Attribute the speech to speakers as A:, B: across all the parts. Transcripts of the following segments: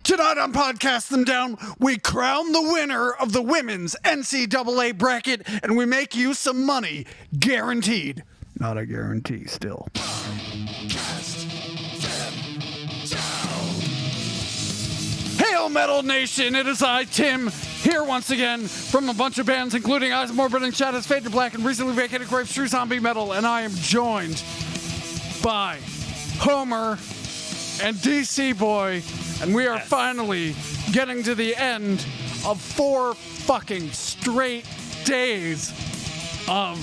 A: Tonight on Podcast Them Down, we crown the winner of the women's NCAA bracket, and we make you some money, guaranteed. Not a guarantee, still. Hail Metal Nation, it is I, Tim, here once again from a bunch of bands, including Eyes More Burning, Shadows, Fade to Black, and recently vacated Graves, True Zombie Metal, and I am joined by Homer and DCBoy. And we are finally getting to the end of 4 fucking straight days of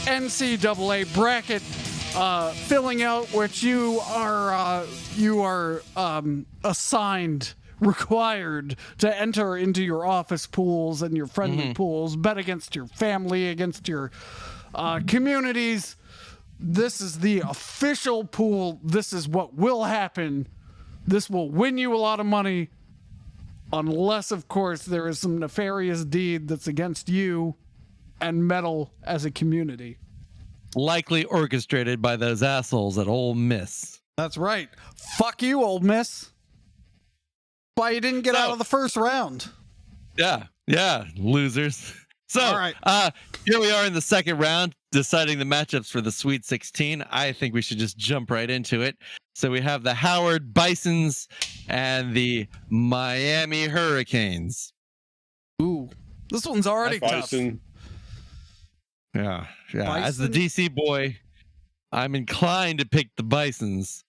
A: NCAA bracket filling out, which you are assigned, required to enter into your office pools and your friendly pools, bet against your family, against your communities. This is the official pool. This is what will happen. This will win you a lot of money, unless, of course, there is some nefarious deed that's against you and metal as a community.
B: Likely orchestrated by those assholes at Ole Miss.
A: That's right. Fuck you, Ole Miss. Why you didn't get out of the first round?
B: Yeah, losers. So,
A: all right.
B: Here we are in the second round, deciding the matchups for the Sweet 16. I think we should just jump right into it. So we have the Howard Bisons and the Miami Hurricanes.
A: Ooh, this one's already tough.
B: Yeah.
A: Bison?
B: As the DC boy, I'm inclined to pick the Bisons,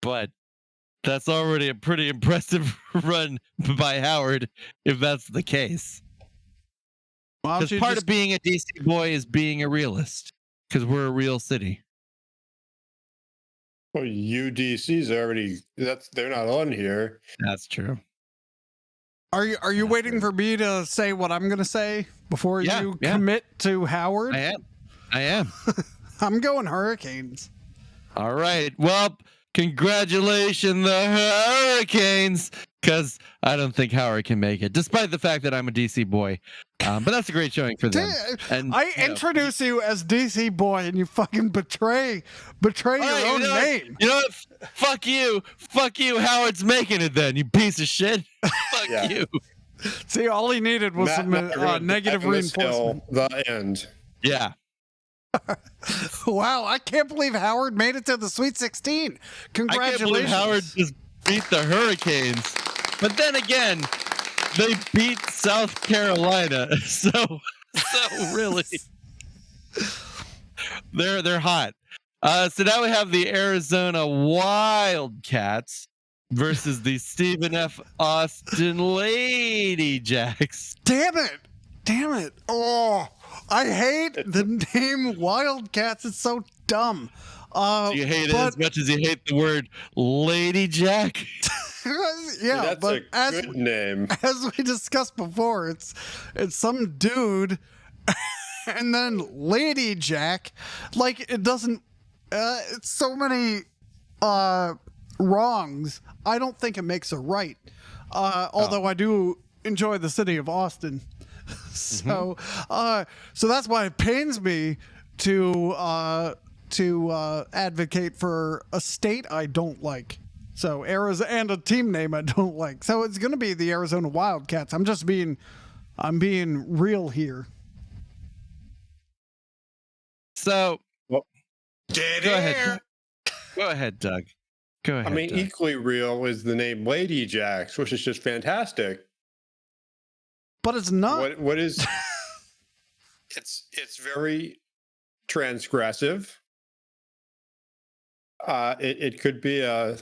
B: but that's already a pretty impressive run by Howard, if that's the case. Because part of being a DC boy is being a realist, because we're a real city.
C: Well, UDC's already, they're not on here.
B: That's true.
A: Are you waiting for me to say what I'm going to say before you commit to Howard?
B: I am.
A: I'm going Hurricanes.
B: All right. Well, congratulations, the Hurricanes, because I don't think Howard can make it, despite the fact that I'm a DC boy. But that's a great showing for them. And
A: I introduce you as DC boy, and you fucking betray your own name.
B: You know what? Fuck you. Howard's making it then, you piece of shit. Fuck you.
A: See, all he needed was some negative reinforcement.
C: The end.
B: Yeah.
A: Wow, I can't believe Howard made it to the Sweet 16. Congratulations.
B: I can't believe Howard just beat the Hurricanes. But then again, they beat South Carolina. So really, they're hot. So now we have the Arizona Wildcats versus the Stephen F. Austin Lady Jacks.
A: Damn it. Oh, I hate the name Wildcats. It's so dumb.
B: You hate it as much as you hate the word Lady Jack?
A: Yeah,
C: that's a good name.
A: As we discussed before, it's some dude and then Lady Jack. Like, it doesn't it's so many wrongs. I don't think it makes it right. Although I do enjoy the city of Austin. So so that's why it pains me to advocate for a state I don't like. So Arizona, and a team name I don't like. So it's going to be the Arizona Wildcats. I'm being real here.
B: So
C: Well,
B: go ahead, Doug. Go ahead.
C: I mean,
B: Doug.
C: equally real is the name Lady Jacks, which is just fantastic.
A: But it's not.
C: What is? It's very transgressive. It could be a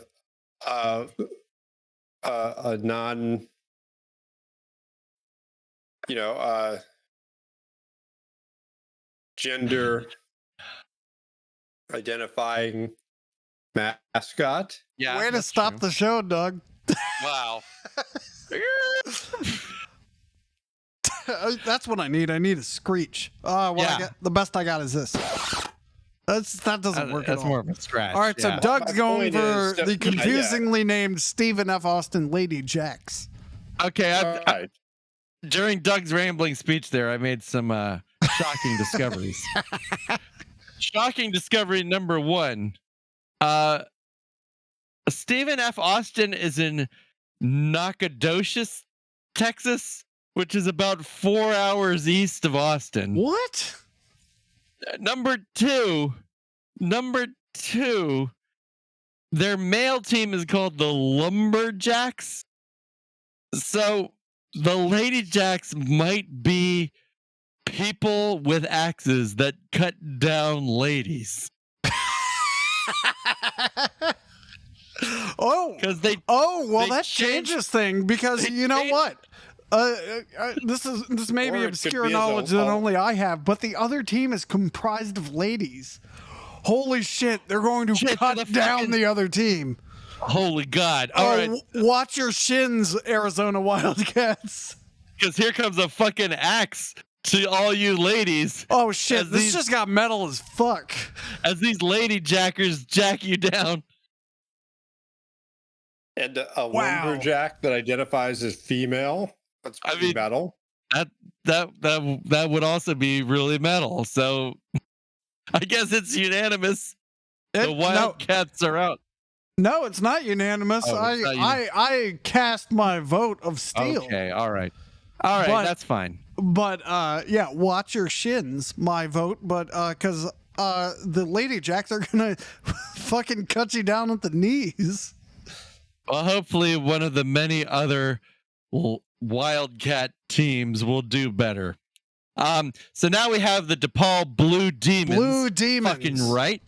C: non, gender identifying mascot.
B: Yeah,
A: Way to stop the show, Doug.
B: Wow.
A: That's what I need. I need a screech. The best I got is this. That doesn't work at all.
B: That's more of a scratch.
A: All right, so Doug's going for the
C: is
A: confusingly named Stephen F. Austin Lady Jacks.
B: Okay, during Doug's rambling speech there, I made some shocking discoveries. Shocking discovery number 1. Stephen F. Austin is in Nacogdoches, Texas, which is about 4 hours east of Austin.
A: What?
B: Number two, their male team is called the Lumberjacks. So the Lady Jacks might be people with axes that cut down ladies. Because
A: that changes thing, because you know what? This may be obscure knowledge that only I have, but the other team is comprised of ladies. Holy shit, they're going to cut down the other team.
B: Holy God. All right.
A: Watch your shins, Arizona Wildcats.
B: Because here comes a fucking axe to all you ladies.
A: Oh shit, this just got metal as fuck.
B: As these lady jackers jack you down.
C: And a lumberjack that identifies as female. That's pretty metal.
B: That would also be really metal. So I guess it's unanimous. The Wildcats are out.
A: No, it's not unanimous. I cast my vote of steel.
B: Okay, all right, that's fine.
A: But watch your shins, my vote. But because the Lady Jacks are gonna fucking cut you down at the knees.
B: Well, hopefully one of the many other Wildcat teams will do better. So now we have the Depaul Blue Demons. Fucking right.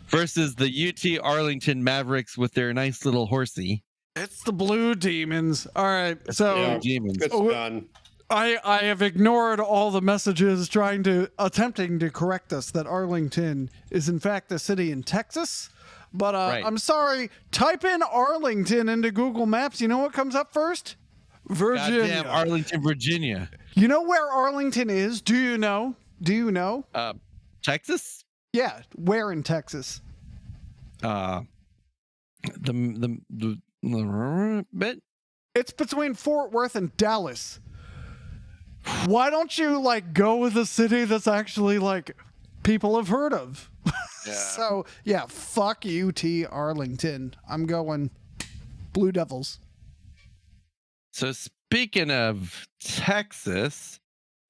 B: Versus the UT Arlington Mavericks with their nice little horsey.
A: It's the Blue Demons. All right. So
C: Demons. It's done.
A: I have ignored all the messages attempting to correct us that Arlington is in fact a city in Texas. But right. I'm sorry. Type in Arlington into Google Maps. You know what comes up first? Virginia.
B: Goddamn, Arlington, Virginia.
A: You know where Arlington is? Do you know?
B: Texas?
A: Yeah, where in Texas?
B: The bit.
A: It's between Fort Worth and Dallas. Why don't you go with a city that's actually people have heard of? Yeah. So yeah, fuck UT Arlington. I'm going Blue Devils.
B: So speaking of Texas,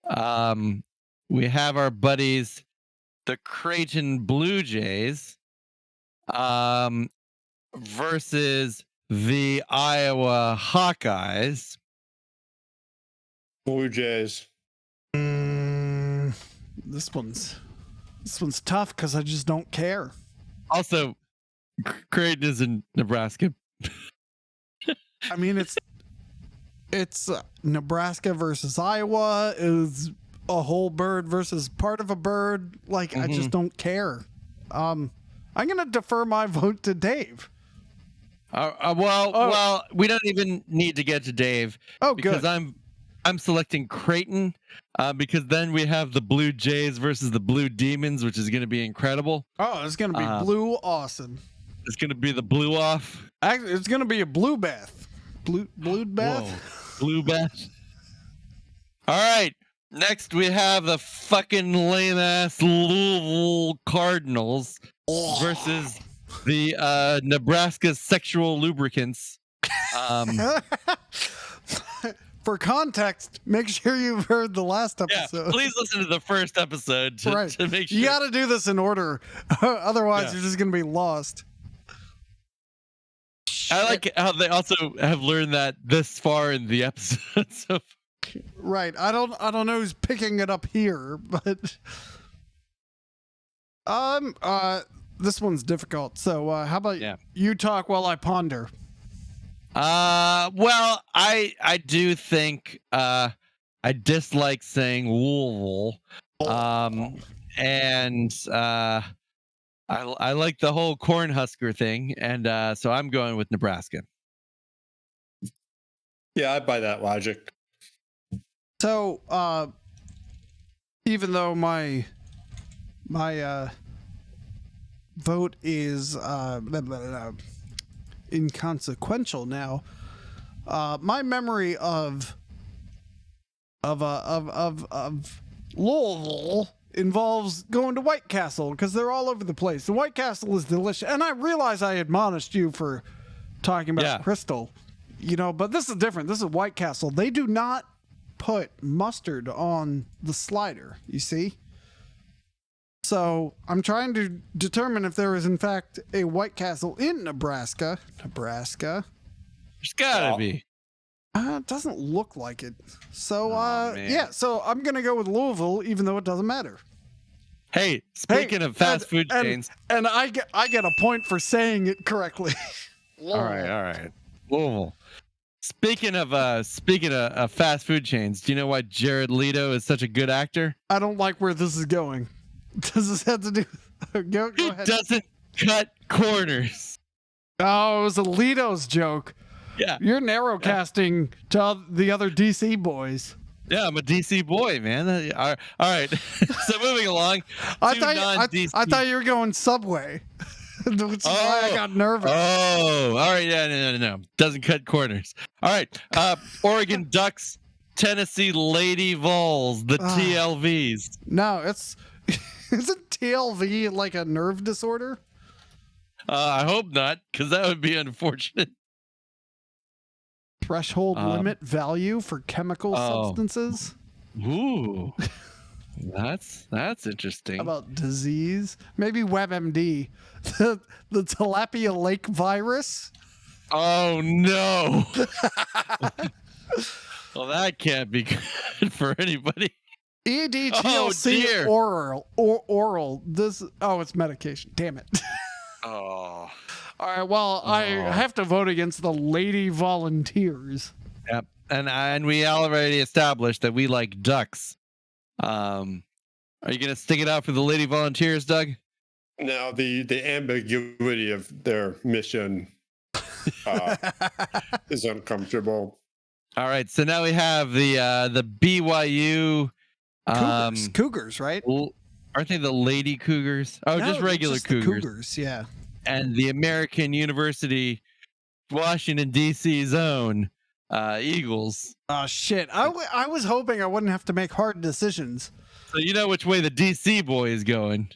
B: we have our buddies, the Creighton Blue Jays, versus the Iowa Hawkeyes.
C: Blue Jays.
A: This one's tough because I just don't care.
B: Also, Creighton is in Nebraska.
A: I mean, it's Nebraska versus Iowa is a whole bird versus part of a bird. I just don't care. I'm gonna defer my vote to Dave.
B: Well, we don't even need to get to Dave.
A: Oh,
B: because
A: good.
B: I'm selecting Creighton because then we have the Blue Jays versus the Blue Demons, which is going to be incredible.
A: Oh, it's going to be blue awesome.
B: It's going to be the blue off.
A: Actually, it's going to be a blue bath. Blue bath?
B: Whoa. Blue bath. All right. Next, we have the fucking lame-ass Louisville Cardinals versus the Nebraska Sexual Lubricants.
A: For context, make sure you've heard the last episode.
B: Yeah, please listen to the first episode to make sure.
A: You got to do this in order. Otherwise, you're just going to be lost.
B: I like how they also have learned that this far in the episode. So.
A: Right. I don't know who's picking it up here, but this one's difficult. So how about you talk while I ponder?
B: Well, I do think I dislike saying Louisville. And I like the whole Cornhusker thing, and so I'm going with Nebraska.
C: Yeah, I buy that logic.
A: So, even though my vote is inconsequential now, my memory of Louisville involves going to White Castle because they're all over the place. The White Castle is delicious, and I realize I admonished you for talking about Crystal. but this is different. This is White Castle. They do not put mustard on the slider, you see? So I'm trying to determine if there is, in fact, a White Castle in Nebraska. There's
B: gotta be.
A: It doesn't look like it. So, so I'm going to go with Louisville, even though it doesn't matter.
B: Hey, speaking of fast food chains.
A: And I get a point for saying it correctly.
B: All right. Louisvle. Speaking of fast food chains, do you know why Jared Leto is such a good actor?
A: I don't like where this is going. Does this have to do? Go
B: He
A: ahead.
B: doesn't cut corners.
A: Oh, it was a Leto's joke.
B: Yeah.
A: You're narrowcasting to the other DC boys.
B: Yeah, I'm a DC boy, man. All right. So moving along.
A: I thought you were going Subway. Which is why I got nervous.
B: Oh, all right. Yeah, no. Doesn't cut corners. All right. Oregon Ducks, Tennessee Lady Vols, the TLVs.
A: No, isn't TLV like a nerve disorder?
B: I hope not, because that would be unfortunate.
A: Threshold limit value for chemical substances.
B: Ooh, that's interesting.
A: How about disease? Maybe WebMD, the tilapia lake virus.
B: Oh no! Well, that can't be good for anybody.
A: EDTLC oral. It's medication. Damn it.
B: Oh.
A: All right. Well, I have to vote against the Lady Volunteers.
B: Yep. And we already established that we like ducks. Are you gonna stick it out for the Lady Volunteers, Doug?
C: No, the ambiguity of their mission is uncomfortable.
B: All right. So now we have the BYU
A: Cougars, right?
B: Aren't they the Lady Cougars? Oh,
A: No,
B: just regular
A: just the
B: Cougars.
A: Cougars, yeah.
B: And the American University, Washington, D.C. zone, Eagles.
A: Oh, shit. I was hoping I wouldn't have to make hard decisions.
B: So you know which way the D.C. boy is going.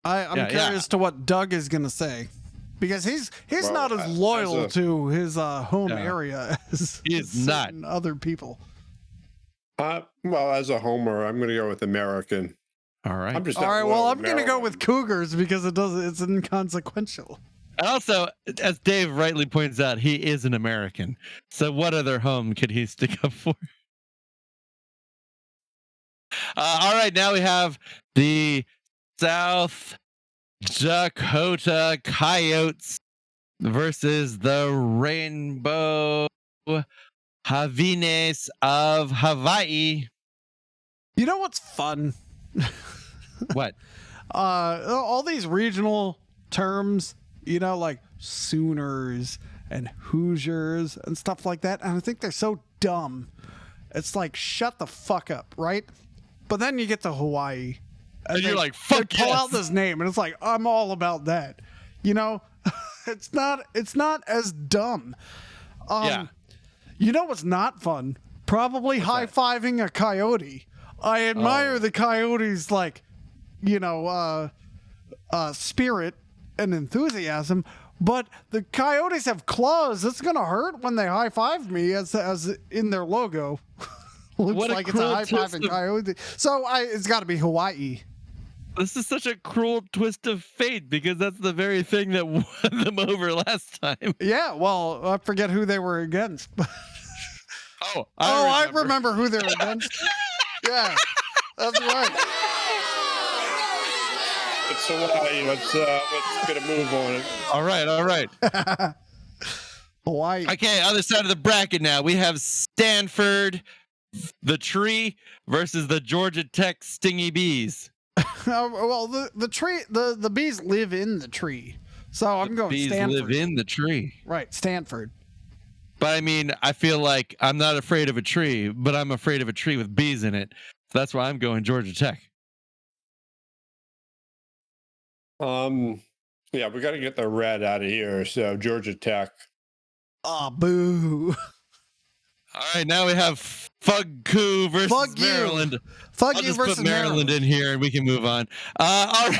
A: I'm curious to what Doug is going to say. Because he's not as loyal to his home area as
B: he is not
A: other people.
C: Well, as a homer, I'm going to go with American.
B: All right.
A: I'm going to go with Cougars because it's inconsequential.
B: And also, as Dave rightly points out, he is an American. So what other home could he stick up for? All right, now we have the South Dakota Coyotes versus the Rainbow Havines of Hawaii.
A: You know what's fun?
B: What?
A: All these regional terms, like Sooners and Hoosiers and stuff like that. And I think they're so dumb. It's like, shut the fuck up, right? But then you get to Hawaii.
B: And you're like, fuck
A: they pull out this name, and it's like, I'm all about that. It's not as dumb.
B: Yeah.
A: You know what's not fun? Probably high-fiving a coyote. I admire the coyote's spirit and enthusiasm, but the coyotes have claws. It's gonna hurt when they high-five me as in their logo. Looks like it's a high-fiving coyote. So it's got to be Hawaii.
B: This is such a cruel twist of fate because that's the very thing that won them over last time.
A: Yeah, well, I forget who they were against.
B: I
A: remember who they were against. Yeah, that's right.
C: It's Hawaii. Let's get a move on it.
B: All right.
A: Hawaii.
B: Okay, other side of the bracket now. We have Stanford, the Tree, versus the Georgia Tech Stingy Bees.
A: Well, the tree, the bees live in the tree, so I'm going Stanford.
B: Bees live in the tree,
A: right? Stanford.
B: But I mean, I feel like I'm not afraid of a tree, but I'm afraid of a tree with bees in it. So that's why I'm going Georgia Tech.
C: Yeah, we got to get the red out of here. So Georgia Tech.
A: Oh, boo.
B: All right, now we have Fug Coup versus Maryland.
A: Fuck
B: I'll
A: you
B: just
A: versus
B: put Maryland in here and we can move on. All right.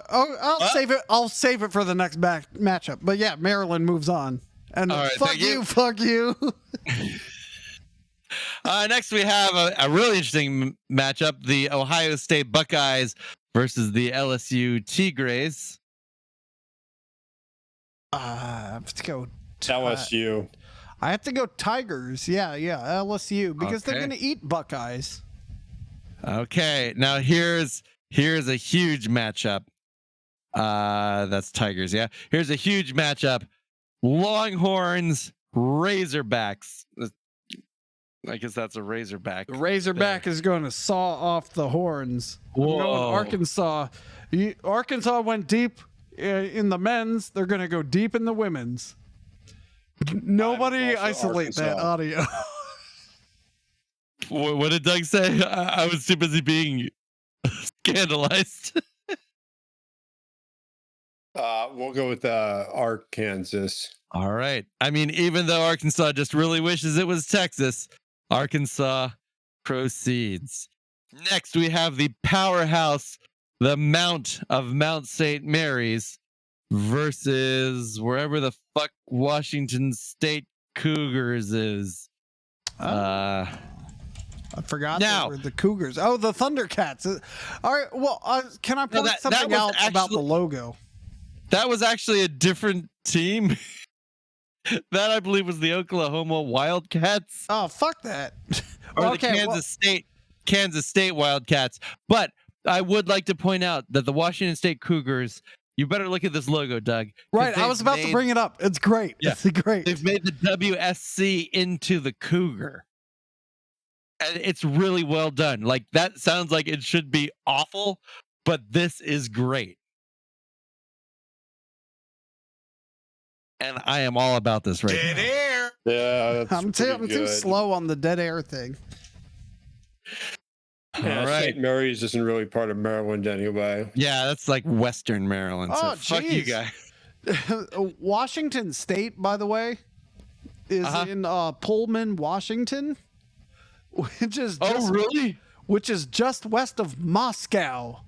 A: I'll save it. I'll save it for the next matchup. But yeah, Maryland moves on. And
B: All right,
A: fuck you, fuck you.
B: Next, we have a really interesting matchup: the Ohio State Buckeyes versus the LSU Tigres.
A: I have to go
C: LSU.
A: I have to go Tigers. Yeah, LSU because they're gonna eat Buckeyes.
B: Okay, now here's a huge matchup. That's Tigers. Yeah, here's a huge matchup: Longhorns, Razorbacks. I guess that's a Razorback.
A: The Razorback is going to saw off the horns. I'm going Arkansas. Arkansas went deep in the men's. They're going to go deep in the women's. Nobody isolate that audio.
B: What did Doug say? I was too busy being scandalized.
C: We'll go with Arkansas.
B: All right. I mean, even though Arkansas just really wishes it was Texas, Arkansas proceeds. Next, we have the powerhouse, the Mount of Mount St. Mary's versus wherever the fuck Washington State Cougars is.
A: I forgot they were the Cougars. Oh, the Thundercats. All right. Well, can I point something out about the logo?
B: That was actually a different team. That I believe was the Oklahoma Wildcats.
A: Oh, fuck that.
B: Or the Kansas State Wildcats. But I would like to point out that the Washington State Cougars, you better look at this logo, Doug.
A: Right, I was about to bring it up. It's great. Yeah, it's great.
B: They've made the WSC into the Cougar. And it's really well done. Like, that sounds like it should be awful, but this is great. And I am all about this right now.
C: Dead air. Yeah,
A: I'm too slow on the dead air thing.
C: Yeah,
B: all right.
C: St. Mary's isn't really part of Maryland anyway.
B: Yeah, that's like Western Maryland. So fuck you guys.
A: Washington State, by the way, is in Pullman, Washington, which is which is just west of Moscow.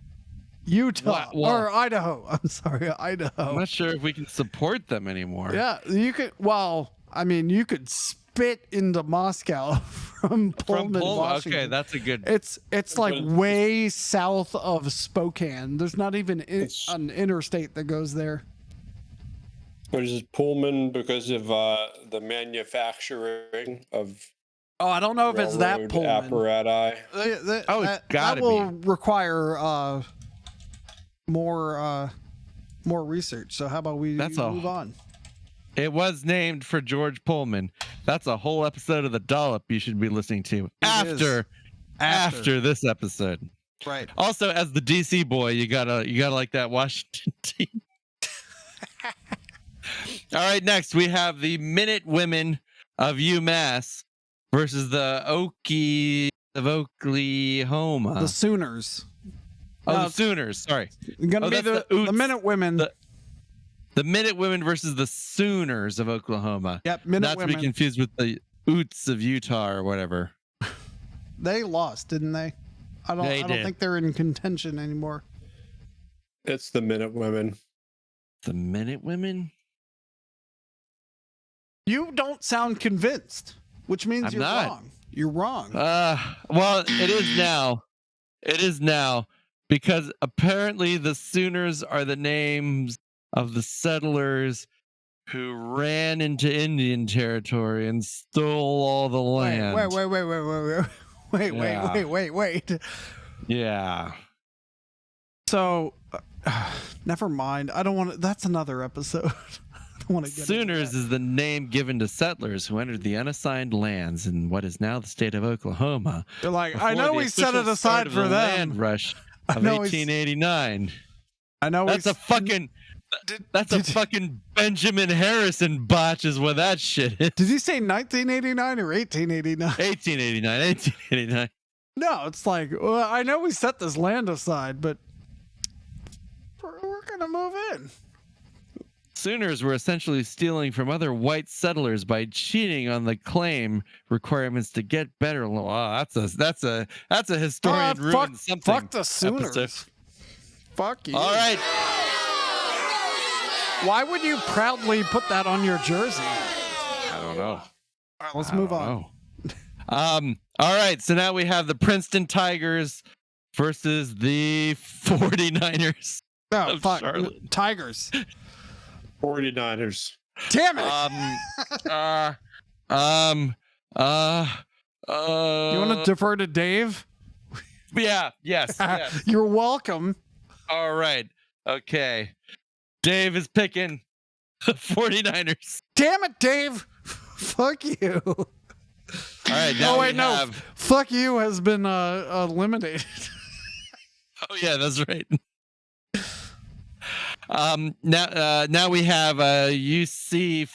A: Utah or Idaho. I'm sorry, Idaho.
B: I'm not sure if we can support them anymore.
A: Yeah, you could. Well, I mean, you could spit into Moscow from Pullman, Washington.
B: Okay, that's a good.
A: It's like way south of Spokane. There's not even an interstate that goes there.
C: What is it, Pullman because of the manufacturing of?
A: Oh, I don't know if it's that Pullman
C: apparatus.
B: It's gotta be.
A: That will require more research. So how about we move on?
B: It was named for George Pullman. That's a whole episode of the Dollop you should be listening to after this episode.
A: Right.
B: Also, as the DC boy, you gotta like that Washington team. All right, next we have the Minute Women of UMass versus the Okies of Oklahoma.
A: The Sooners.
B: The Sooners. Sorry.
A: Gonna be the Minute Women.
B: The Minute Women versus the Sooners of Oklahoma.
A: Yep, Minute
B: Not
A: Women.
B: to be confused with the Utes of Utah or whatever.
A: They lost, didn't they? I don't think they're in contention anymore.
C: It's the Minute Women.
B: The Minute Women?
A: You don't sound convinced, which means you're
B: not
A: wrong. You're wrong.
B: Well, it is now. It is now. Because apparently the Sooners are the names of the settlers who ran into Indian territory and stole all the land.
A: Wait.
B: Yeah.
A: So, never mind. I don't want to. That's another episode. I don't want to get
B: Sooners is the name given to settlers who entered the unassigned lands in what is now the state of Oklahoma.
A: They're like, I know we set it aside for them.
B: Land rush of 1889.
A: I know
B: that's a fucking. That's a fucking Benjamin Harrison botch is what that shit is.
A: Did you say 1989 or 1889?
B: 1889.
A: No, it's like, well, I know we set this land aside, but we're going to move in.
B: Sooners were essentially stealing from other white settlers by cheating on the claim requirements to get better. Wow, that's a historian ruined something.
A: Fuck the Sooners.
B: episode.
A: Fuck you.
B: All right.
A: Why would you proudly put that on your jersey?
B: I don't know.
A: All right, let's move on.
B: All right, so now we have the Princeton Tigers versus the 49ers.
A: Oh,
B: of
A: fuck.
B: Charlotte.
A: Tigers.
C: 49ers.
A: Damn it. You want to defer to Dave?
B: Yeah, yes.
A: You're welcome.
B: All right. Okay. Dave is picking the 49ers.
A: Damn it, Dave. Fuck you.
B: All right. Now
A: no. Fuck you has been eliminated.
B: Oh yeah, that's right. Now we have UCF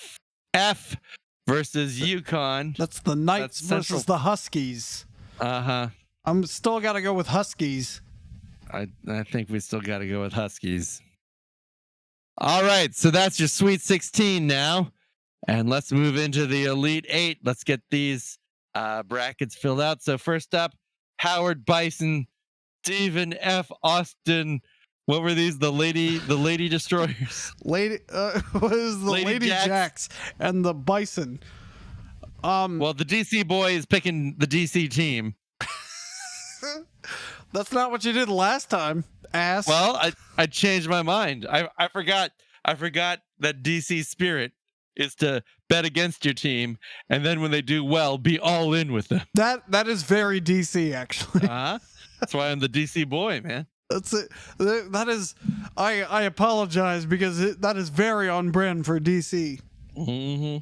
B: versus UConn.
A: That's the Knights versus the Huskies. I'm still got to go with Huskies.
B: I think we still got to go with Huskies. All right, so that's your Sweet 16 now. And let's move into the Elite 8. Let's get these brackets filled out. So first up, Howard Bison, Stephen F. Austin. What were these? The Lady Destroyers.
A: Was the Lady Jacks and the Bison.
B: Well, the DC boy is picking the DC team.
A: That's not what you did last time, ass.
B: Well, I changed my mind. I forgot that DC spirit is to bet against your team, and then when they do well, be all in with them.
A: That is very DC, actually.
B: That's why I'm the DC boy, man.
A: That's it. That is. I apologize because that is very on brand for DC.
B: Mm-hmm.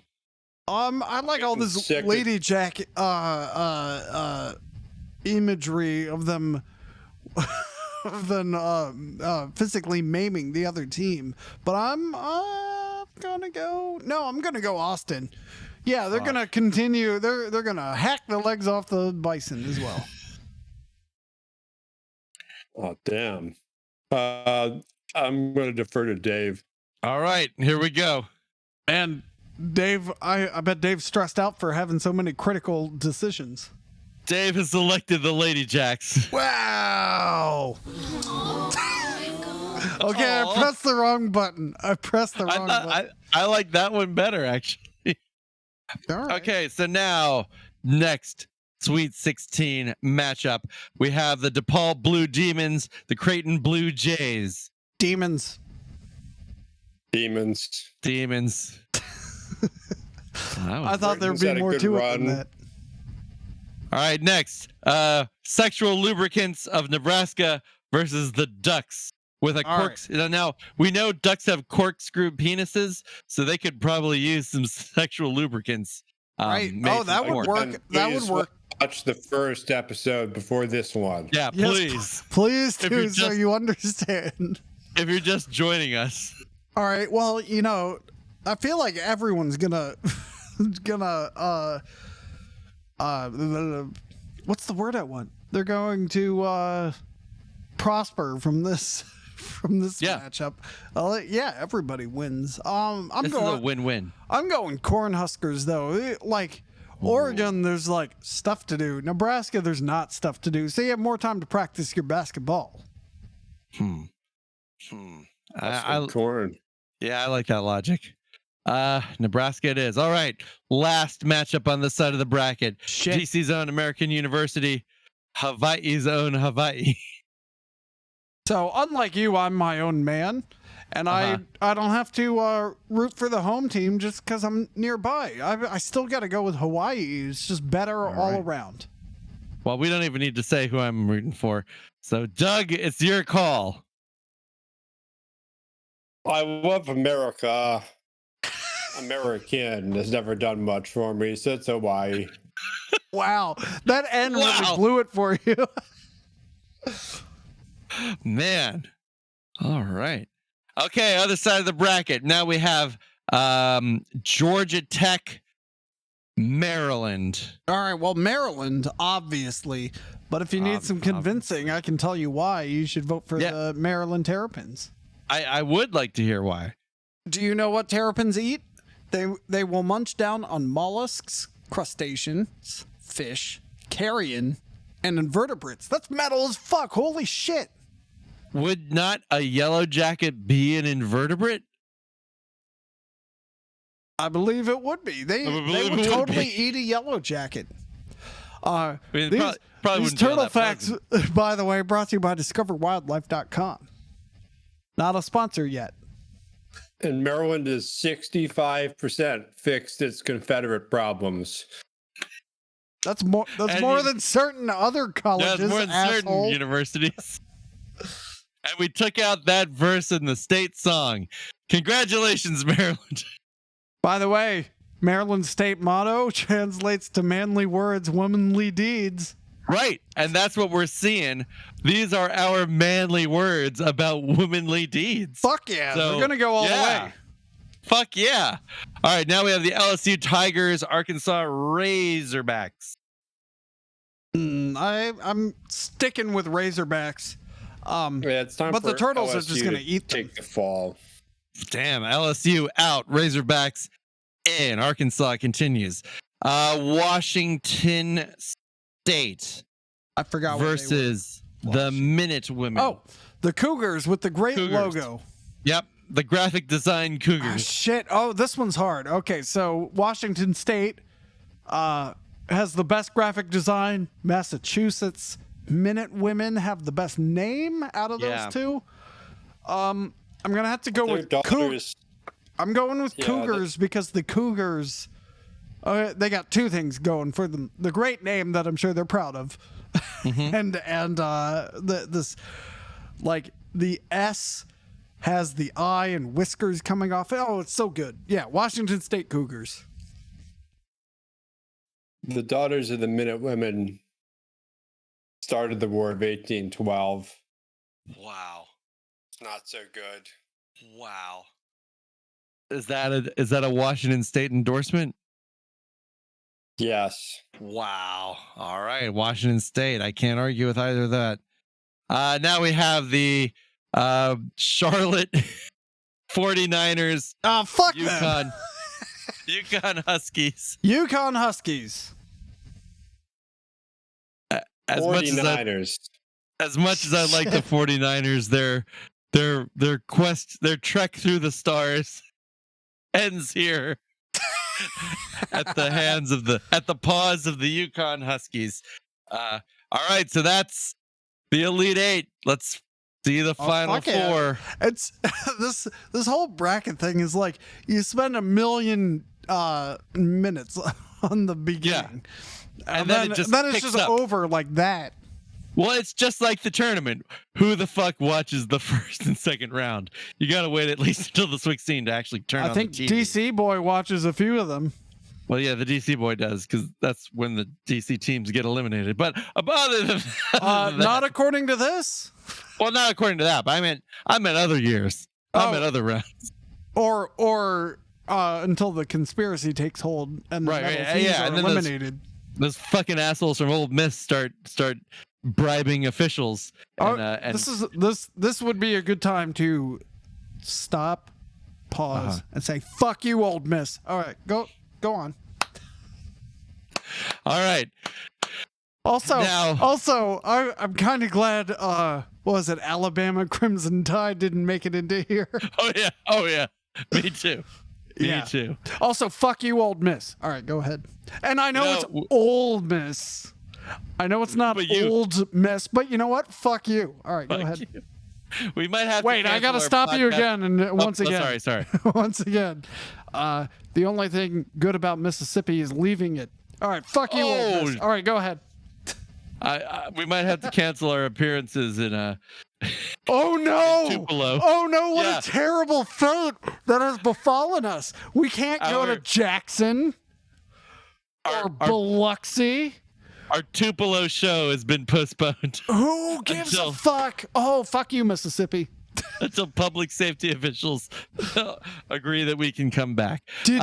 A: I like all this Lady Jack imagery of them physically maiming the other team, but I'm gonna go Austin. Yeah, they're gonna continue. They're gonna hack the legs off the Bison as well.
C: Oh damn! I'm going to defer to Dave.
B: All right, here we go.
A: And Dave, I bet Dave's stressed out for having so many critical decisions.
B: Dave has selected the Lady Jacks.
A: Wow. Okay, I pressed the wrong button. Button.
B: I like that one better, actually.
A: All right.
B: Okay, so now, next Sweet 16 matchup, we have the DePaul Blue Demons, the Creighton Blue Jays.
C: Demons.
A: I thought there'd be more to it than that.
B: All right, next, Sexual Lubricants of Nebraska versus the Ducks with a corks. Right. Now, we know ducks have corkscrew penises, so they could probably use some sexual lubricants.
A: Right. Oh, that would work. That would work.
C: Watch the first episode before this one.
B: Yeah, please.
A: Yes, please do, so you understand.
B: If you're just joining us.
A: All right. Well, I feel like everyone's gonna what's the word I want? They're going to prosper from this matchup. Yeah, everybody wins.
B: This is a win-win.
A: I'm going Cornhuskers though. Oregon, there's stuff to do. Nebraska, there's not stuff to do. So you have more time to practice your basketball.
C: Corn.
B: Yeah, I like that logic. Nebraska it is. All right. Last matchup on this side of the bracket.
A: Shit.
B: DC's own American University, Hawaii's own Hawaii.
A: So unlike you, I'm my own man. And I don't have to root for the home team just because I'm nearby. I still got to go with Hawaii. It's just better all around.
B: Well, we don't even need to say who I'm rooting for. So, Doug, it's your call.
C: I love America. American has never done much for me, so it's Hawaii.
A: Wow. That N really blew it for you.
B: Man. All right. Okay, other side of the bracket. Now we have Georgia Tech, Maryland.
A: All right, well, Maryland, obviously. But if you need some convincing, I can tell you why you should vote for the Maryland Terrapins.
B: I would like to hear why.
A: Do you know what terrapins eat? They will munch down on mollusks, crustaceans, fish, carrion, and invertebrates. That's metal as fuck. Holy shit.
B: Would not a yellow jacket be an invertebrate?
A: I believe it would be. They would totally eat a yellow jacket.
B: I mean,
A: These
B: probably wouldn't be all
A: turtle
B: that
A: facts,
B: pleasant.
A: by the way, brought to you by DiscoverWildlife.com. Not a sponsor yet.
C: And Maryland is 65% fixed its Confederate problems.
A: That's more than certain other colleges.
B: That's more than certain
A: asshole.
B: universities. And we took out that verse in the state song. Congratulations, Maryland.
A: By the way, Maryland's state motto translates to manly words, womanly deeds.
B: Right. And that's what we're seeing. These are our manly words about womanly deeds.
A: Fuck yeah.
B: So,
A: They're going to go all the way.
B: Fuck yeah. All right. Now we have the LSU Tigers, Arkansas Razorbacks.
A: I'm sticking with Razorbacks.
C: Yeah, it's time
A: but
C: for
A: the Turtles
C: LSU
A: are just going to eat them.
C: take the fall.
B: Damn. LSU out. Razorbacks in. Arkansas continues. Washington State.
A: I forgot
B: versus the Minute Women.
A: Oh, the Cougars with the great
B: Cougars.
A: logo.
B: Yep, the graphic design Cougars.
A: Ah, shit. Oh, this one's hard. Okay, so Washington State has the best graphic design. Massachusetts Minute Women have the best name out of those two. I'm gonna have to go with Cougars. I'm going with Cougars because the Cougars. They got two things going for them: the great name that I'm sure they're proud of, and this, like, the S has the eye and whiskers coming off. Oh, it's so good. Yeah, Washington State Cougars.
C: The Daughters of the Minute Women started the War of 1812.
B: Wow.
C: It's not so good.
B: Wow. Is that a Washington State endorsement?
C: Yes.
B: Wow. All right, Washington State. I can't argue with either of that. Now we have the Charlotte 49ers.
A: Oh, fuck
B: UConn.
A: them.
B: UConn Huskies.
A: UConn Huskies.
B: As
C: 49ers.
B: As much as I like the 49ers, their trek through the stars ends here at the paws of the UConn Huskies. All right, so that's the Elite Eight. Let's see the Final Four.
A: It's this whole bracket thing is like you spend 1 million minutes on the beginning,
B: and then it's
A: just
B: up.
A: over like that.
B: Well, it's just like the tournament. Who the fuck watches the first and second round? You got to wait at least until the 16 to actually turn on the TV.
A: I think DC-Boy watches a few of them.
B: Well, yeah, the DC-Boy does, because that's when the DC teams get eliminated. But other than that,
A: not according to this.
B: Well, not according to that, but I meant other years. I meant other rounds.
A: Or until the conspiracy takes hold and the metal teams are
B: and then
A: eliminated.
B: Those fucking assholes from Ole Miss start bribing officials. And,
A: this would be a good time to stop, pause, and say, "Fuck you, Ole Miss." All right, go on.
B: All right.
A: Also, I'm kind of glad. What was it, Alabama Crimson Tide didn't make it into here?
B: Oh yeah. Me too. Me too.
A: Also, fuck you, Ole Miss. All right, go ahead. And I know it's Ole Miss. I know it's not Old Miss, but you know what? Fuck you. All right, go ahead.
B: You. We might have
A: Wait,
B: to
A: I got to stop you again. And once again.
B: Sorry.
A: Once again. The only thing good about Mississippi is leaving it. All right, fuck you, Ole Miss. All right, go ahead.
B: We might have to cancel our appearances in
A: Oh no!
B: Tupelo.
A: Oh no! What a terrible fate that has befallen us. We can't go to Jackson or Biloxi.
B: Our Tupelo show has been postponed.
A: Who gives a fuck? Oh, fuck you, Mississippi.
B: Until public safety officials agree that we can come back.
A: Did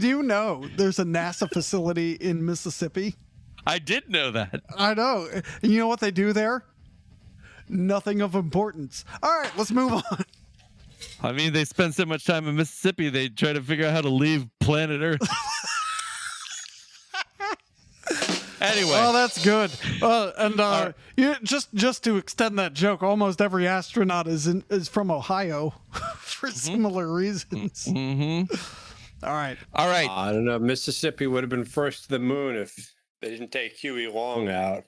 A: you know there's a NASA facility in Mississippi?
B: I did know that.
A: I know. And you know what they do there? Nothing of importance. All right, let's move on.
B: I mean, they spend so much time in Mississippi, they try to figure out how to leave planet Earth. Anyway.
A: Oh, that's good. You just to extend that joke, almost every astronaut is from Ohio for similar reasons.
B: Mm-hmm.
A: All right.
C: I don't know. Mississippi would have been first to the moon if they didn't take Huey Long out.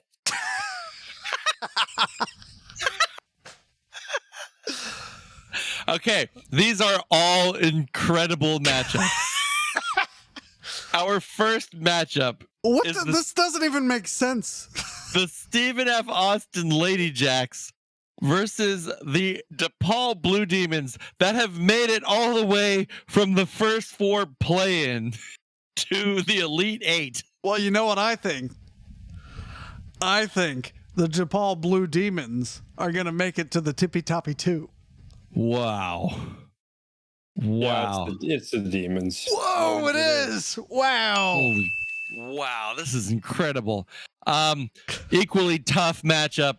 B: Okay, these are all incredible matchups. Our first matchup.
A: This doesn't even make sense.
B: The Stephen F. Austin Lady Jacks versus the DePaul Blue Demons that have made it all the way from the first 4 play-in to the Elite 8.
A: Well, you know what I think? I think the DePaul Blue Demons are going to make it to the Tippy Toppy 2.
B: Wow.
C: Yeah, it's the Demons.
A: Whoa, it is. Wow.
B: Wow, this is incredible. Equally tough matchup.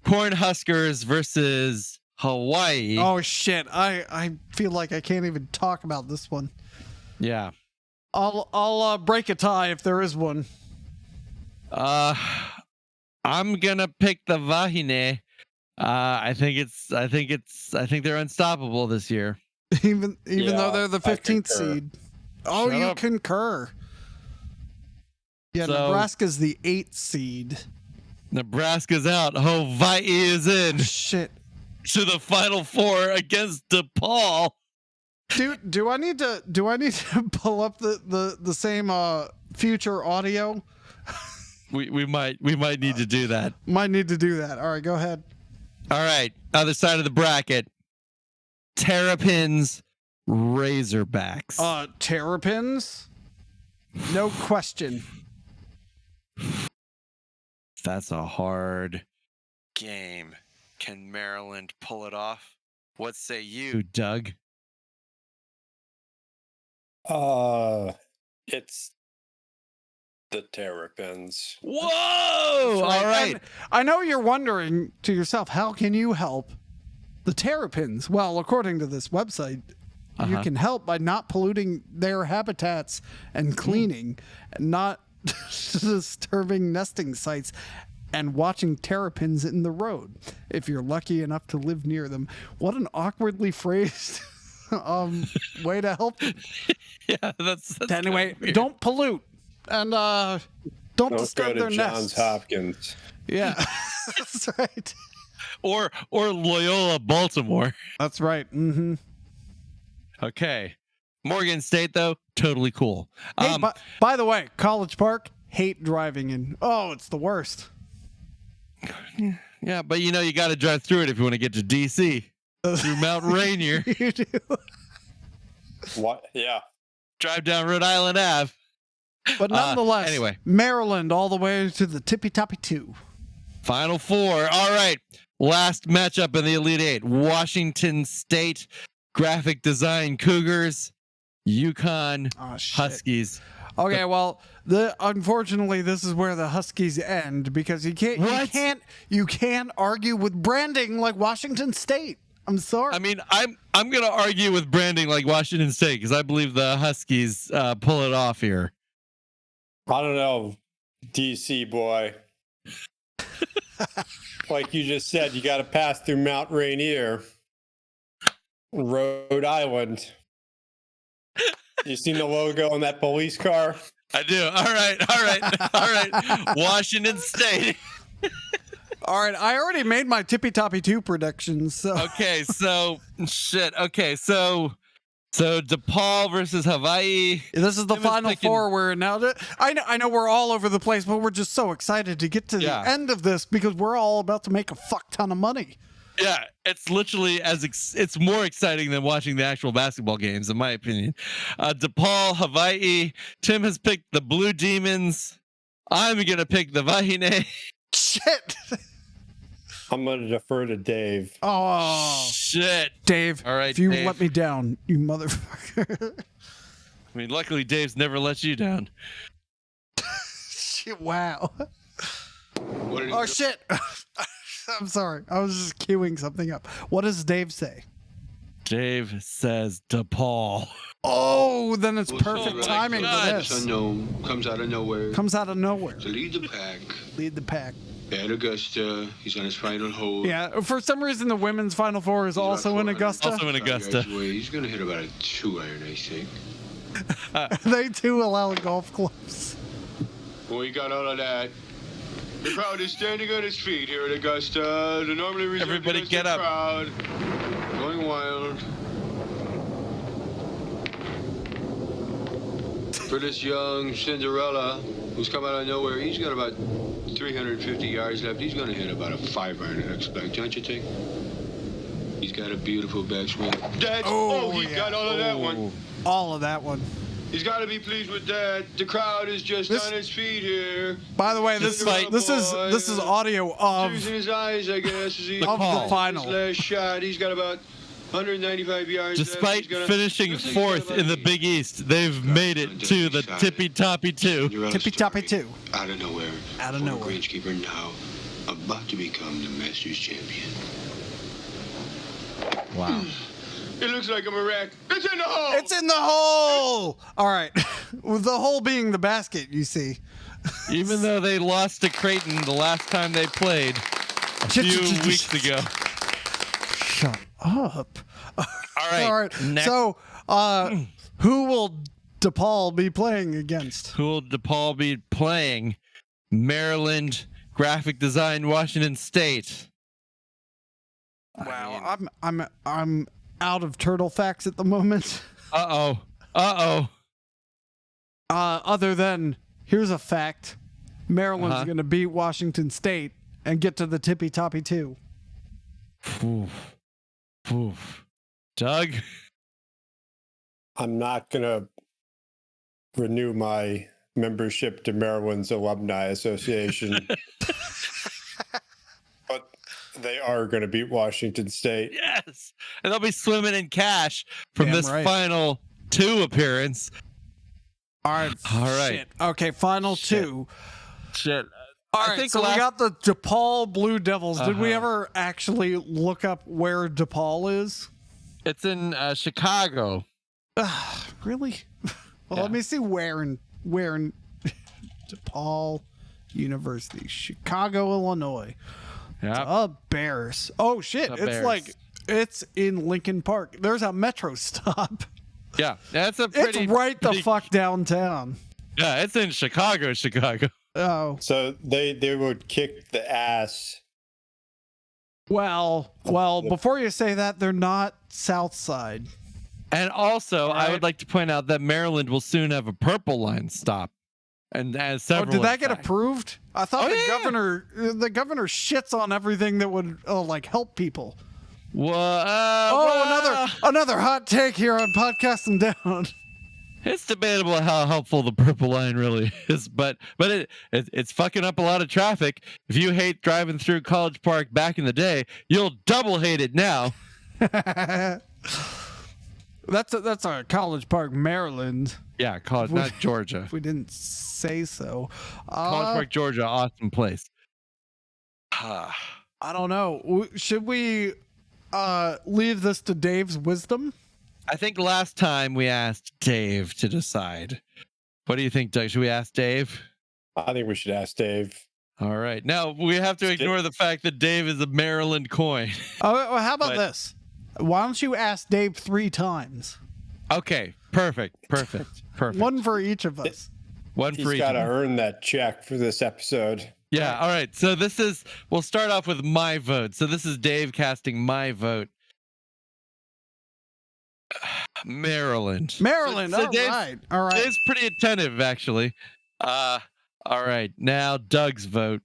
B: Cornhuskers versus Hawaii.
A: Oh shit. I feel like I can't even talk about this one.
B: Yeah.
A: I'll break a tie if there is one.
B: I'm gonna pick the Vahine. I think they're unstoppable this year.
A: Even though they're the 15th seed. Oh,
B: Shut
A: you
B: up.
A: concur. Yeah,
B: So-
A: Nebraska's the 8th seed.
B: Nebraska's out. Hawaii is in
A: Shit.
B: to the Final Four against DePaul.
A: Do I need to pull up the same future audio?
B: We might need to do that.
A: Might need to do that. All right, go ahead.
B: All right, other side of the bracket. Terrapins, Razorbacks.
A: Terrapins? No question.
B: That's a hard game. Can Maryland pull it off? What say you, Doug?
C: It's the Terrapins.
B: Whoa! All right.
A: And I know you're wondering to yourself, how can you help the Terrapins? Well, according to this website, you can help by not polluting their habitats and cleaning, and not disturbing nesting sites, and watching terrapins in the road if you're lucky enough to live near them. What an awkwardly phrased way to help them.
B: Yeah, that's
A: Anyway,
B: weird.
A: don't pollute and don't
C: Don't
A: disturb
C: go
A: their
C: to Johns
A: nests.
C: Hopkins.
A: Yeah, that's right.
B: Or Loyola, Baltimore.
A: That's right. Mm-hmm.
B: Okay. Morgan State, though, totally cool.
A: Hey, by the way, College Park, hate driving in. Oh, it's the worst.
B: Yeah, but you got to drive through it if you want to get to DC through Mount Rainier.
A: You do.
C: What? Yeah.
B: Drive down Rhode Island Ave.
A: But nonetheless,
B: anyway.
A: Maryland all the way to the Tippy Toppy 2.
B: Final four. All right. Last matchup in the Elite Eight. Washington State graphic design Cougars, UConn
A: Oh, shit.
B: Huskies.
A: Okay, well, unfortunately, this is where the Huskies end because you can't argue with branding like Washington State. I'm sorry.
B: I mean, I'm gonna argue with branding like Washington State because I believe the Huskies pull it off here.
C: I don't know, DC boy. Like you just said, you got to pass through Mount Rainier, Rhode Island. You seen the logo on that police car?
B: I do. All right. Washington State.
A: All right, I already made my Tippy Toppy 2 predictions. So.
B: Okay, so shit. Okay, so DePaul versus Hawaii.
A: This is the
B: Tim is
A: Final
B: picking-
A: Four. We're now. I know we're all over the place, but we're just so excited to get to the end of this because we're all about to make a fuck ton of money.
B: Yeah, it's literally it's more exciting than watching the actual basketball games, in my opinion. DePaul, Hawaii. Tim has picked the Blue Demons. I'm gonna pick the Vahine.
A: Shit.
C: I'm going to defer to Dave.
A: Oh,
B: Shit.
A: Dave.
B: All right,
A: if you
B: Dave.
A: let me down, you motherfucker.
B: I mean, luckily Dave's never let you down.
A: Shit, wow. Oh shit. I'm sorry. I was just queuing something up. What does Dave say?
B: Dave says DePaul.
A: Oh, then it's
D: Well,
A: perfect
D: so,
A: timing for
B: God.
A: this.
D: Unknown comes out of nowhere
A: Comes out of nowhere.
D: to lead the pack.
A: Lead the pack.
D: At Augusta, he's on his final hole.
A: Yeah, for some reason the women's Final Four is
D: He's about
A: also in
D: 400
A: Augusta.
B: Also in Augusta.
D: yards away. He's going to hit about a 2-iron, I think.
A: They too allow golf clubs.
D: Well, he got all of that. The crowd is standing on its feet here at Augusta. The normally reserved
B: Everybody
D: Augusta
B: get up.
D: crowd going wild. For this young Cinderella who's come out of nowhere, he's got about 350 yards left. He's going to hit about a 5-iron, I expect, don't you think? He's got a beautiful backswing. He
A: yeah.
D: got all of that one.
A: All of that one.
D: He's got to be pleased with that. The crowd is just
A: This-
D: on its feet here.
A: By the way, this is audio of
D: Tears in his eyes, I guess, as he
A: Of the
D: hits
A: final.
D: his last shot. He's got about 195 yards.
B: Despite finishing fourth in the Big East, they've made it to the Tippy Toppy 2.
A: Tippy Toppy 2.
D: Out of nowhere.
A: Out of
D: Former
A: nowhere.
D: Greenskeeper now about to become the Masters champion.
B: Wow.
D: It looks like a miracle. It's in the hole.
A: It's in the hole. All right, with the hole being the basket, you see.
B: Even though they lost to Creighton the last time they played a few weeks ago.
A: Shut up.
B: All right.
A: All right.
B: Next.
A: So, who will DePaul be playing against?
B: Who will DePaul be playing? Maryland, graphic design, Washington State.
A: Wow, I'm out of turtle facts at the moment.
B: Uh-oh.
A: Other than here's a fact: Maryland's going to beat Washington State and get to the Tippy Toppy 2.
B: Oof. Doug?
C: I'm not going to renew my membership to Maryland's Alumni Association. But they are going to beat Washington State.
B: Yes. And they'll be swimming in cash from
A: Damn
B: this
A: right.
B: final 2 appearance.
A: All right.
B: Shit.
A: Okay, final 2.
B: Shit.
A: All right, so we got the DePaul Blue Devils. Did we ever actually look up where DePaul is?
B: It's in Chicago.
A: Really? Well,
B: Yeah.
A: let me see where in DePaul University, Chicago, Illinois.
B: Yeah.
A: Bears. Oh shit!
B: The
A: It's
B: Bears.
A: like it's in Lincoln Park. There's a metro stop.
B: Yeah. That's a pretty.
A: It's right the
B: pretty-
A: fuck downtown.
B: Yeah, it's in Chicago.
A: Oh
C: So they would kick the ass.
A: well. Before you say that, they're not South Side.
B: And also,
A: All
B: I
A: right.
B: would like to point out that Maryland will soon have a purple line stop. And
A: Oh,
B: several.
A: did that
B: in
A: get
B: fact.
A: approved? I thought
B: Oh,
A: the
B: yeah.
A: governor shits on everything that would like help people.
B: Well,
A: Another hot take here on Podcasting Down.
B: it's debatable how helpful the purple line really is, but it's fucking up a lot of traffic. If you hate driving through College Park back in the day, you'll double hate it now.
A: That's a College Park, Maryland.
B: Yeah, college, not Georgia.
A: If we didn't say so.
B: College Park, Georgia, awesome place.
A: I don't know. Should we leave this to Dave's wisdom?
B: I think last time we asked Dave to decide. What do you think, Doug? Should we ask Dave?
C: I think we should ask Dave.
B: All right. Now we have to ignore the fact that Dave is a Maryland coin.
A: Oh, well, how about
B: But-
A: this? Why don't you ask Dave 3 times?
B: Okay. Perfect.
A: One for each of us.
B: One
C: He's
B: for each.
C: got to
B: of them.
C: earn that check for this episode.
B: Yeah. All right. So we'll start off with my vote. So this is Dave casting my vote. Maryland.
A: Maryland.
B: So
A: All
B: Dave's-
A: right. All right.
B: Dave's pretty attentive, actually. All right. Now Doug's vote.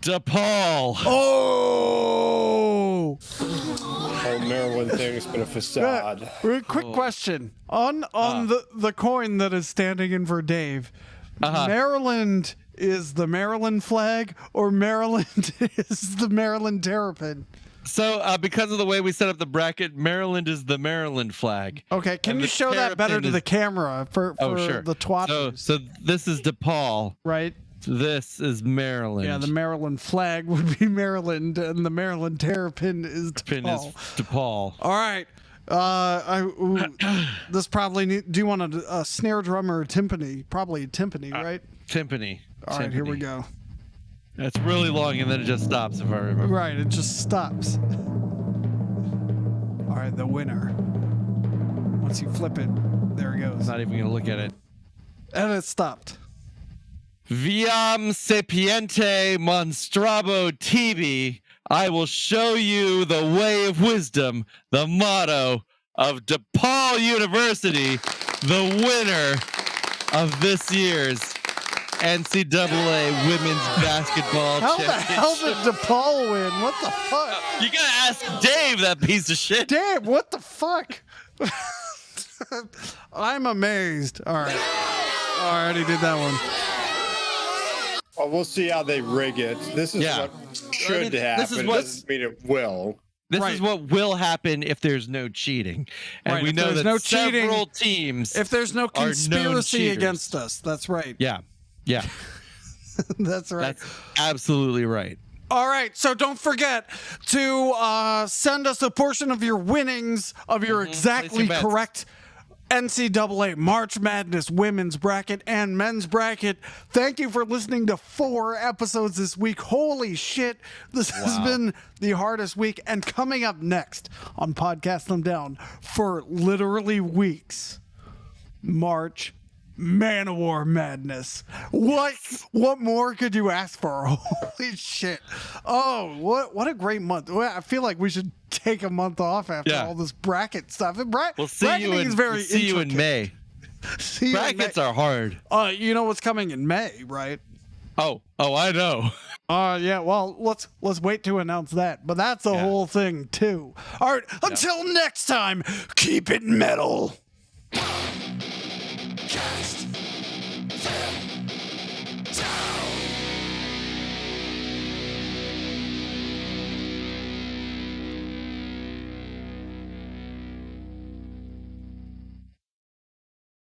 B: DePaul.
A: Oh.
C: Whole Maryland thing has been a facade.
A: Quick question. On the coin that is standing in for Dave, Maryland is the Maryland flag or Maryland is the Maryland Terrapin?
B: So because of the way we set up the bracket, Maryland is the Maryland flag.
A: Okay, can
B: And
A: you
B: the
A: show that better
B: Terrapin
A: to
B: is-
A: the camera for
B: Oh, sure.
A: the twatchers?
B: So this is DePaul.
A: Right?
B: This is Maryland.
A: Yeah, the Maryland flag would be Maryland, and the Maryland Terrapin is
B: pin
A: DePaul.
B: is DePaul.
A: All right. This probably do you want a snare drum or a timpani? Probably a timpani, right?
B: Timpani.
A: All right, here we go.
B: It's really long, and then it just stops, if I remember.
A: Right, it just stops. All right, the winner. Once you flip it, there it goes.
B: Not even going to look at it.
A: And it stopped.
B: Viam sapiente monstrabo tibi. I will show you the way of wisdom, the motto of DePaul University, the winner of this year's NCAA women's basketball
A: How the
B: championship.
A: hell did DePaul win? What the fuck?
B: You gotta ask Dave, that piece of shit.
A: Damn, what the fuck? I'm amazed. All right. I already did that one.
C: Well, we'll see how they rig it. This is what should happen.
B: This is
C: It
B: what-
C: doesn't mean it will.
B: This
A: Right.
B: is what will happen if there's no cheating. And
A: Right,
B: we
A: if
B: know
A: there's
B: that
A: no cheating,
B: several teams
A: If there's no
B: are known
A: conspiracy
B: cheaters.
A: against us, that's right.
B: Yeah.
A: That's right.
B: That's absolutely right.
A: All right, so don't forget to send us a portion of your winnings of your exactly
B: Place your bets.
A: correct NCAA March Madness women's bracket and men's bracket. Thank you for listening to 4 episodes this week. Holy shit, this has been the hardest week. And coming up next on Podcast Them Down for literally weeks, March Man-O-War Madness. What more could you ask for? Holy shit. Oh, what a great month. I feel like we should take a month off after all this bracket stuff.
B: We'll see you in, May.
A: See you in
B: Brackets
A: May.
B: are hard.
A: You know what's coming in May, right?
B: Oh, I know.
A: Yeah, well, let's wait to announce that. But that's the whole thing too. All right, until next time, keep it metal.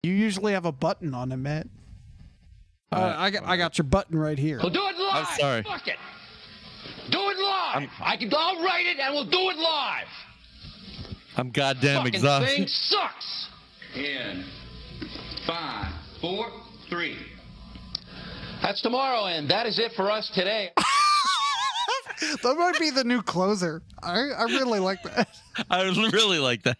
A: You usually have a button on it, Matt. I got your button right here.
E: We'll do it live.
B: I'm sorry.
E: Fuck it. Do it live. I'll write it and we'll do it live.
B: I'm goddamn
E: Fucking
B: exhausted.
E: thing sucks. In 5, 4, 3. That's tomorrow, and that is it for us today.
A: That might be the new closer. I really like that.
B: I really like that.